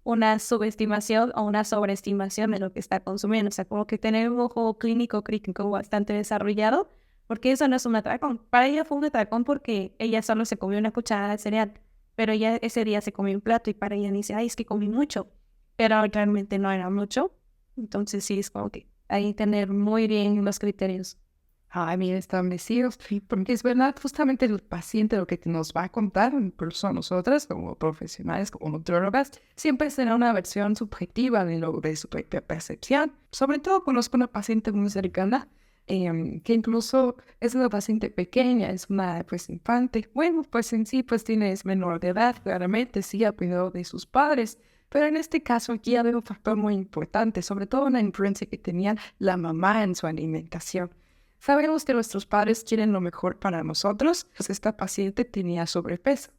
una subestimación o una sobreestimación de lo que está consumiendo. O sea, como que tener un ojo crítico bastante desarrollado, porque eso no es un atracón. Para ella fue un atracón porque ella solo se comió una cucharada de cereal, pero ella ese día se comió un plato y para ella dice, ay, es que comí mucho, pero realmente no era mucho. Entonces sí, es como que ahí tener muy bien los criterios. Bien establecidos, sí, porque es verdad, justamente el paciente lo que nos va a contar, incluso a nosotras como profesionales, como nutriólogas, siempre será una versión subjetiva de su propia percepción. Sobre todo conozco una paciente muy cercana, que incluso es una paciente pequeña, es una pues infante. Bueno, pues en sí pues es menor de edad, claramente, sí, a cuidado de sus padres. Pero en este caso aquí había un factor muy importante, sobre todo una influencia que tenía la mamá en su alimentación. Sabemos que nuestros padres quieren lo mejor para nosotros, pues esta paciente tenía sobrepeso.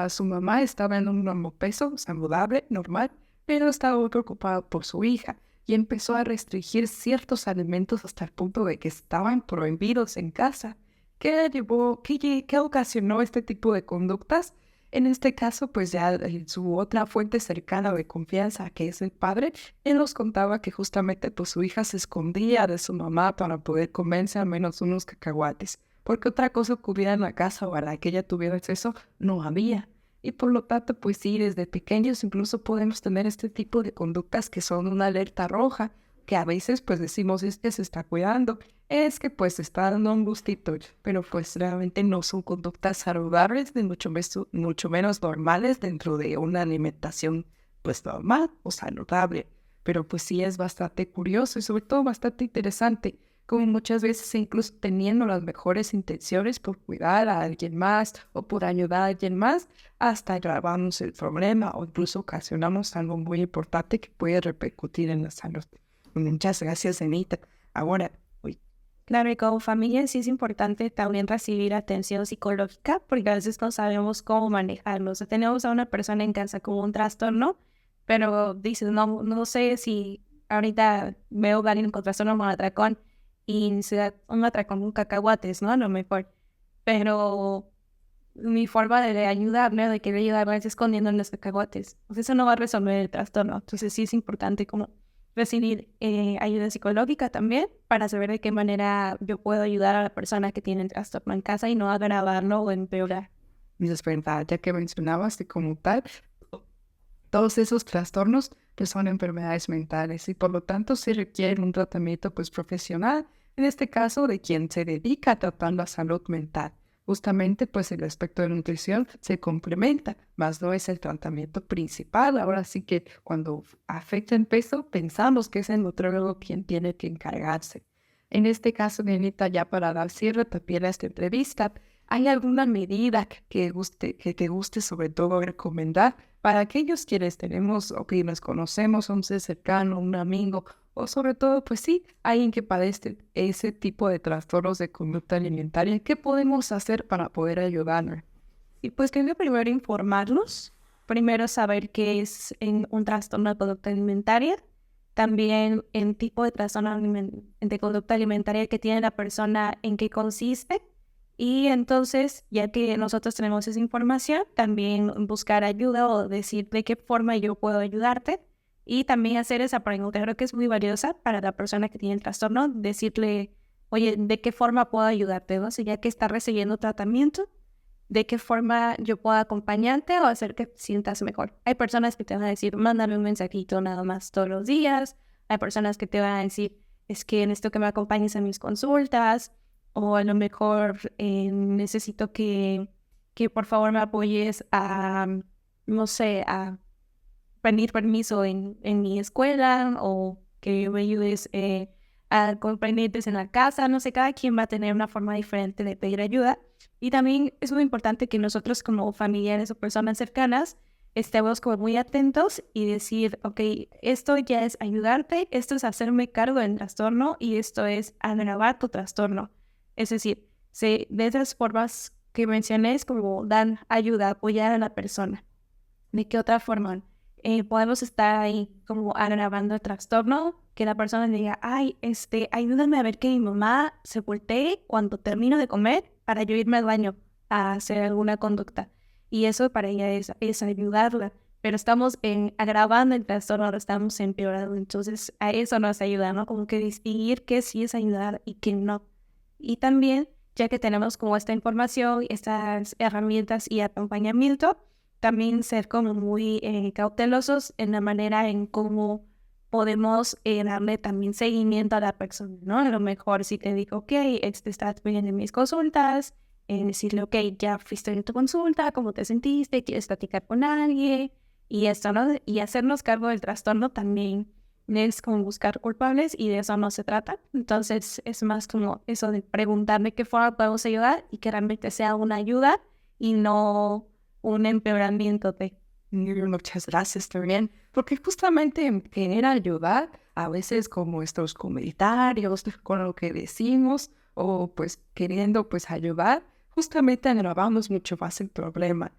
Su mamá estaba en un normal peso, saludable, normal, pero estaba muy preocupada por su hija y empezó a restringir ciertos alimentos hasta el punto de que estaban prohibidos en casa. ¿Qué ocasionó este tipo de conductas? En este caso, pues ya su otra fuente cercana de confianza, que es el padre, él nos contaba que justamente pues su hija se escondía de su mamá para poder comerse al menos unos cacahuates, porque otra cosa que hubiera en la casa o a la que ella tuviera acceso no había. Y por lo tanto, pues sí, desde pequeños incluso podemos tener este tipo de conductas que son una alerta roja, que a veces pues decimos es que se está cuidando, es que pues está dando un gustito, pero pues realmente no son conductas saludables, ni mucho menos normales dentro de una alimentación pues normal o saludable. Pero pues sí es bastante curioso y sobre todo bastante interesante, como muchas veces incluso teniendo las mejores intenciones por cuidar a alguien más o por ayudar a alguien más, hasta agravamos el problema o incluso ocasionamos algo muy importante que puede repercutir en la salud. Muchas gracias, Anita. Ahora, Claro, y como familia sí es importante también recibir atención psicológica, porque a veces no sabemos cómo manejarlo. O sea, tenemos a una persona en casa con un trastorno, pero dices, no sé si ahorita veo a alguien con trastorno como atracón y se da un atracón con cacahuates, ¿no? A lo mejor. Pero mi forma de ayudarle, de querer ayudarle, es escondiendo en los cacahuates. Pues eso no va a resolver el trastorno. Entonces sí es importante como recibir ayuda psicológica también para saber de qué manera yo puedo ayudar a la persona que tiene el trastorno en casa y no agravarlo o empeorar. Y es verdad, ya que mencionabas que como tal, todos esos trastornos pues son enfermedades mentales y por lo tanto se requiere un tratamiento pues profesional, en este caso de quien se dedica a tratar la salud mental. Justamente pues el aspecto de nutrición se complementa, más no es el tratamiento principal. Ahora sí que cuando afecta el peso pensamos que es el nutriólogo quien tiene que encargarse. En este caso, Nenita, ya para dar cierre también a esta entrevista, ¿hay alguna medida que te guste sobre todo recomendar para aquellos quienes tenemos o que nos conocemos, un ser cercano, un amigo, o sobre todo, pues sí, alguien que padece ese tipo de trastornos de conducta alimentaria? ¿Qué podemos hacer para poder ayudarnos? Y pues creo que primero informarlos, primero saber qué es un trastorno de conducta alimentaria, también el tipo de trastorno de conducta alimentaria que tiene la persona, en qué consiste, y entonces, ya que nosotros tenemos esa información, también buscar ayuda o decir de qué forma yo puedo ayudarte, y también hacer esa pregunta, creo que es muy valiosa para la persona que tiene el trastorno, decirle, oye, ¿de qué forma puedo ayudarte? ¿No? Si ya que está recibiendo tratamiento, de qué forma yo puedo acompañarte o hacer que te sientas mejor. Hay personas que te van a decir, mándame un mensajito nada más todos los días. Hay personas que te van a decir, es que necesito que me acompañes en mis consultas, o a lo mejor necesito que por favor me apoyes a, no sé, a pedir permiso en mi escuela, o que me ayudes con pendientes en la casa. No sé, cada quien va a tener una forma diferente de pedir ayuda. Y también es muy importante que nosotros como familiares o personas cercanas estemos como muy atentos y decir, ok, esto ya es ayudarte, esto es hacerme cargo del trastorno y esto es agravar tu trastorno. Es decir, de esas formas que mencioné es como dan ayuda, apoyar a la persona. ¿De qué otra forma? Podemos estar ahí como agravando el trastorno, que la persona diga, ay, ayúdame a ver que mi mamá se voltee cuando termino de comer para yo irme al baño a hacer alguna conducta. Y eso para ella es ayudarla. Pero estamos agravando el trastorno, lo estamos empeorando. Entonces a eso nos ayuda, ¿no? Como que distinguir qué sí es ayudar y qué no. Y también, ya que tenemos como esta información, estas herramientas y acompañamiento, también ser como muy cautelosos en la manera en cómo podemos darle también seguimiento a la persona, ¿no? A lo mejor si te digo, ok, estás bien en mis consultas, decirle, ok, ya fuiste en tu consulta, ¿cómo te sentiste? ¿Quieres platicar con alguien? Y esto, ¿no? Y hacernos cargo del trastorno también es como buscar culpables, y de eso no se trata. Entonces es más como eso de preguntarme qué forma podemos ayudar y que realmente sea una ayuda y no un empeoramiento de... Muchas gracias también, porque justamente en querer ayudar, a veces con nuestros comentarios, con lo que decimos, o pues queriendo pues ayudar, justamente agravamos mucho más el problema.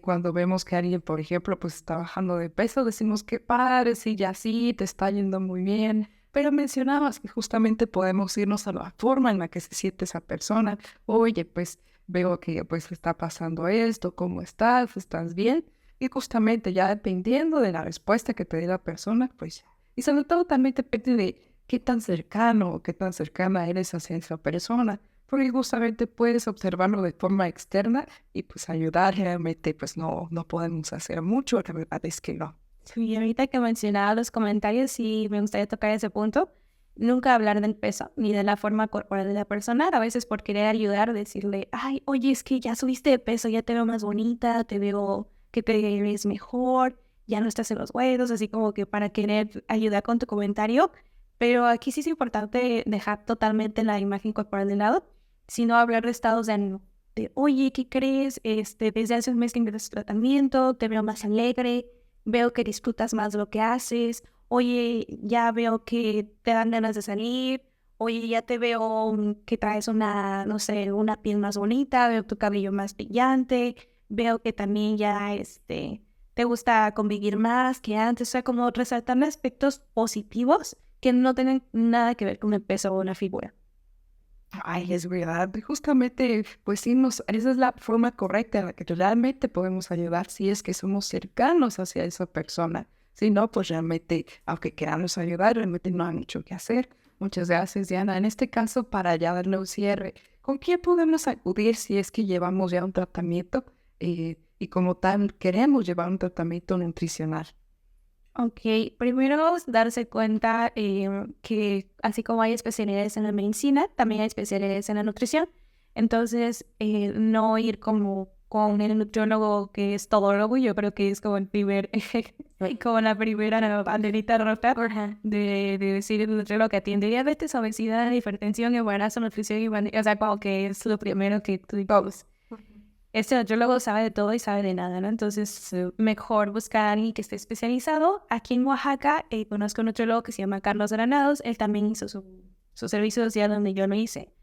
Cuando vemos que alguien, por ejemplo, pues está bajando de peso, decimos que padre, sí, ya sí, te está yendo muy bien, pero mencionabas que justamente podemos irnos a la forma en la que se siente esa persona. Oye, pues veo que pues está pasando esto, ¿cómo estás? ¿Estás bien? Y justamente ya dependiendo de la respuesta que te dé la persona, pues, y sobre todo también depende de qué tan cercano o qué tan cercana eres hacia esa persona, porque justamente puedes observarlo de forma externa y pues ayudar. Realmente pues no podemos hacer mucho, la verdad es que no. Y ahorita que mencionaba los comentarios, sí me gustaría tocar ese punto. Nunca hablar del peso ni de la forma corporal de la persona. A veces por querer ayudar, decirle, ay, oye, es que ya subiste de peso, ya te veo más bonita, te veo que te ves mejor, ya no estás en los huesos, así como que para querer ayudar con tu comentario. Pero aquí sí es importante dejar totalmente la imagen corporal de lado, sino hablar de estados de ánimo. De, oye, ¿qué crees? Desde hace un mes que ingresaste a tratamiento, te veo más alegre, veo que disfrutas más lo que haces, oye, ya veo que te dan ganas de salir, oye, ya te veo que traes una, no sé, una piel más bonita, veo tu cabello más brillante, veo que también ya, te gusta convivir más que antes, o sea, como resaltar aspectos positivos que no tienen nada que ver con el peso o la figura. Ay, es verdad. Justamente, pues sí, esa es la forma correcta en la que realmente podemos ayudar si es que somos cercanos hacia esa persona. Si no, pues realmente, aunque queramos ayudar, realmente no hay mucho que hacer. Muchas gracias, Diana. En este caso, para ya darle un cierre, ¿con quién podemos acudir si es que llevamos ya un tratamiento y como tal queremos llevar un tratamiento nutricional? Ok, primero darse cuenta que así como hay especialidades en la medicina, también hay especialidades en la nutrición. Entonces, no ir como con el nutriólogo que es todólogo, yo creo que es como el primer, como la primera banderita roja Ajá. de decir el nutriólogo que atiende diabetes, obesidad, hipertensión, embarazo, nutrición y o sea, como que es lo primero que tú Todos. este nutriólogo sabe de todo y sabe de nada, ¿no? Entonces, mejor buscar a alguien que esté especializado. Aquí en Oaxaca conozco un nutriólogo que se llama Carlos Granados. Él también hizo su servicio social donde yo lo hice.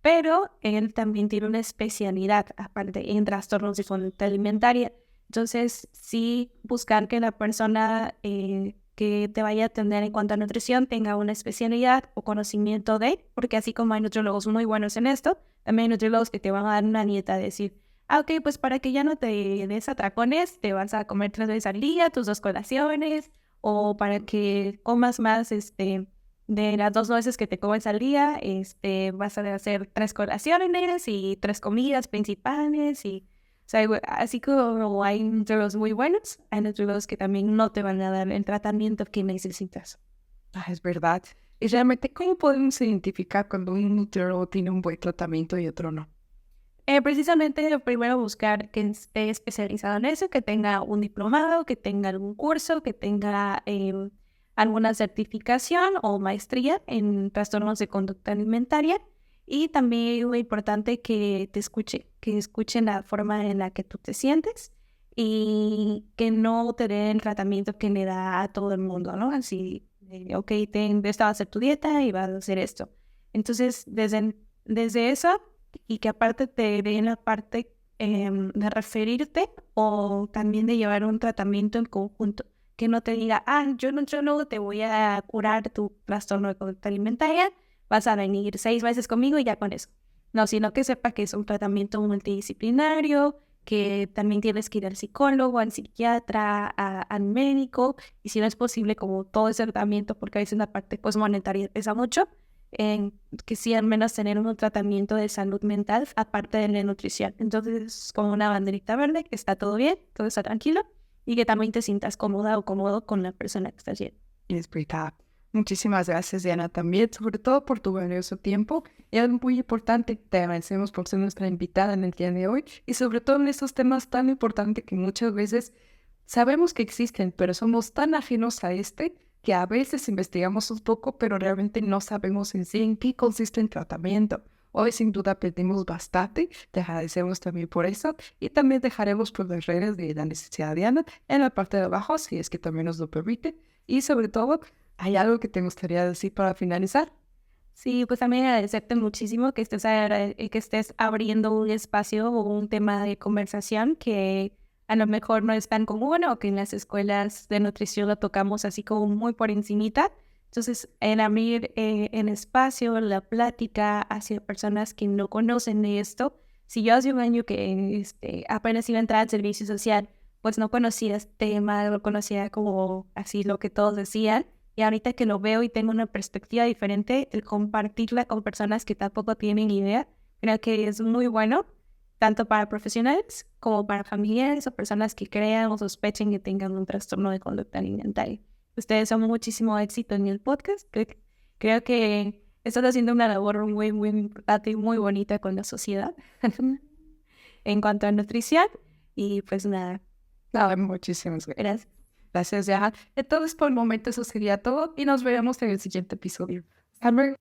Pero él también tiene una especialidad, aparte, en trastornos de conducta alimentaria. Entonces, sí buscar que la persona que te vaya a atender en cuanto a nutrición tenga una especialidad o conocimiento de, porque así como hay nutriólogos muy buenos en esto, también hay nutriólogos que te van a dar una dieta, decir, ok, pues para que ya no te des atracones, te vas a comer 3 veces al día, tus 2 colaciones, o para que comas más, de las 2 veces que te comes al día, vas a hacer 3 colaciones y 3 comidas principales y, o sea, así como hay nutriólogos muy buenos, hay nutriólogos que también no te van a dar el tratamiento que necesitas. Ah, es verdad. Y realmente, ¿cómo podemos identificar cuando un nutriólogo tiene un buen tratamiento y otro no? Precisamente primero buscar que esté especializado en eso, que tenga un diplomado, que tenga algún curso, que tenga alguna certificación o maestría en trastornos de conducta alimentaria y también es muy importante que te escuche, que escuchen la forma en la que tú te sientes y que no te den el tratamiento que le da a todo el mundo, ¿no? Así, ok, esta va a ser tu dieta y vas a hacer esto. Entonces, desde eso y que aparte te den la parte de referirte o también de llevar un tratamiento en conjunto. Que no te diga, yo no te voy a curar tu trastorno de conducta alimentaria, vas a venir 6 veces conmigo y ya con eso. No, sino que sepa que es un tratamiento multidisciplinario, que también tienes que ir al psicólogo, al psiquiatra, al médico, y si no es posible como todo ese tratamiento, porque a veces la parte pues monetaria pesa mucho, en que sí al menos tener un tratamiento de salud mental aparte de la nutrición. Entonces, como una banderita verde, que está todo bien, todo está tranquilo y que también te sientas cómoda o cómodo con la persona que estás yendo. Y es verdad. Muchísimas gracias, Diana, también, sobre todo por tu valioso tiempo. Y es muy importante, te agradecemos por ser nuestra invitada en el día de hoy y sobre todo en estos temas tan importantes que muchas veces sabemos que existen, pero somos tan ajenos a que a veces investigamos un poco, pero realmente no sabemos en sí en qué consiste el tratamiento. Hoy sin duda aprendimos bastante, te agradecemos también por eso y también dejaremos por las redes de la licenciada Diana en la parte de abajo, si es que también nos lo permite. Y sobre todo, ¿hay algo que te gustaría decir para finalizar? Sí, pues también agradecerte muchísimo que estés abriendo un espacio o un tema de conversación que a lo mejor no es tan común o que en las escuelas de nutrición lo tocamos así como muy por encimita. Entonces, en abrir el espacio, la plática hacia personas que no conocen de esto. Si yo hace un año que apenas iba a entrar al servicio social, pues no conocía este tema, no conocía como así lo que todos decían. Y ahorita que lo veo y tengo una perspectiva diferente, el compartirla con personas que tampoco tienen idea, creo que es muy bueno, tanto para profesionales como para familiares o personas que crean o sospechen que tengan un trastorno de conducta alimentaria. Ustedes son muchísimo éxito en el podcast. Creo que están haciendo una labor muy, muy importante y muy bonita con la sociedad en cuanto a nutrición. Y pues nada, Nada, muchísimas gracias. gracias. Gracias, Diana. Entonces, por el momento eso sería todo y nos veremos en el siguiente episodio. Hasta luego.